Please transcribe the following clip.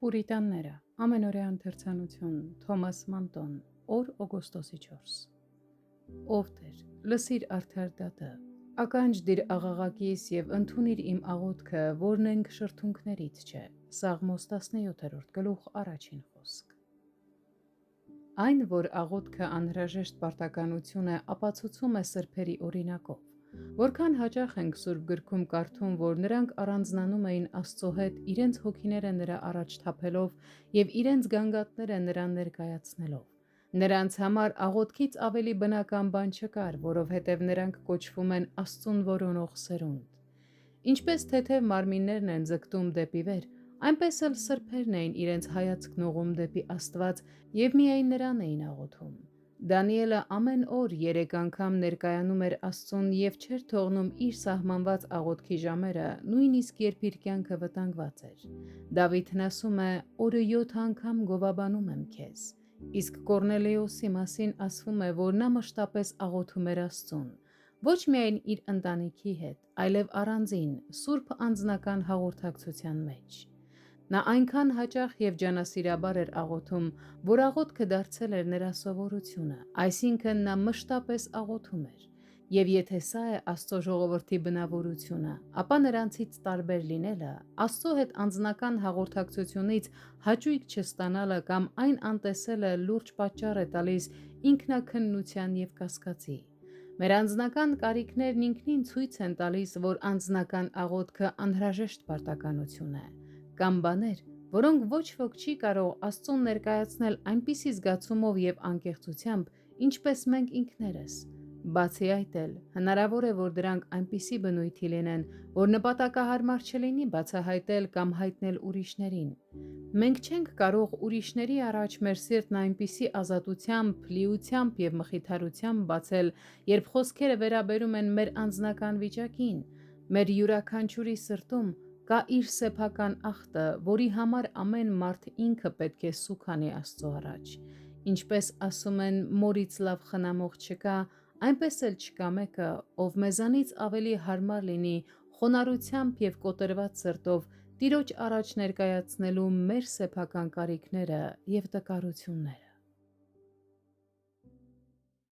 Պուրիտանները, ամենօրյա ընթերցանություն, Թոմաս Մանտոն, օր օգոստոսի 4 Ով Տեր, լսիր արդար դատը, ականջ դիր աղաղակիս և ընդունիր իմ աղոթքը, որն ենք շրթունքներից չէ, Սաղմոս 17-րդ գլուխ առաջին խոսք։ Այն, որ աղոթքը անհրաժեշտ պարտականություն է, ապացուցում է սրբերի օրինակով։ Որքան հաճախ ենք Սուրբ գրքում կարդում, որ նրանք առանձնանում էին Աստծո հետ իրենց հոգիները նրա առաջ թափելով և իրենց գանգատները նրան ներկայացնելով։ Նրանց համար աղոթքից ավելի բնական բան չկար, որովհետև նրանք կոչվում են Աստծուն որոնող սերունդ։ Ինչպես թեթև մարմիններն են ձգտում դեպի վեր, այնպես էլ սրբերն էին իրենց հայացքն ուղղում դեպի Աստված և միայն նրան էին աղոթում։ Դանիելը ամեն օր 3 անգամ ներկայանում էր Աստծուն և չէր թողնում իր սահմանված աղոթքի ժամերը, նույնիսկ երբ իր կյանքը վտանգված էր։ Դավիթն ասում է. «Օրը 7 անգամ գովաբանում եմ քեզ»։ Իսկ Կորնելիոսի մասին ասվում է, որ նա մշտապես աղոթում էր Աստծուն, ոչ միայն իր ընտանիքի հետ, այլև առանձին, սուրբ անձնական հաղորդակցության մեջ։ Նա այնքան հաճախ և ջանասիրաբար էր աղոթում, որ աղոթքը դարձել էր նրա սովորությունը, այսինքն նա մշտապես աղոթում էր։ Եվ եթե սա է Աստծո ժողովրդի բնավորությունը, ապա նրանցից տարբեր լինելը, Աստծո հետ անձնական հաղորդակցությունից հաճույք չստանալը կամ այն անտեսելը լուրջ պատճառ է տալիս ինքնաքննության և կասկածի։ Մեր անձնական կարիքներն ինքնին ցույց են տալիս, որ անձնական աղոթքը անհրաժեշտ պարտականություն է, կամ բաներ, որոնք ոչ ոք չի կարող Աստծուն ներկայացնել այնպիսի զգացումով և անկեղծությամբ, ինչպես մենք ինքներս։ Բացի այդ էլ, հնարավոր է, որ դրանք այնպիսի բնույթի լինեն, որ նպատակահարմար չլինի բացահայտել կամ հայտնել ուրիշներին։ Մենք չենք կարող ուրիշների առաջ մեր սիրտն այնպիսի ազատությամբ, լիությամբ և մխիթարությամբ բացել, երբ խոսքերը վերաբերում են մեր անձնական վիճակին։ Մեր յուրաքանչյուրի սրտում կա իր սեփական ախտը, որի համար ամեն մարդ ինքը պետք է սուգ անի Աստծո առաջ։ Ինչպես ասում են, մորից լավ խնամող չկա, այնպես էլ չկա մեկը, ով մեզանից ավելի հարմար լինի խոնարհությամբ և կոտրված սրտով Տիրոջ առաջ ներկայացնելու մեր սեփական կարիքները և տկարությունները։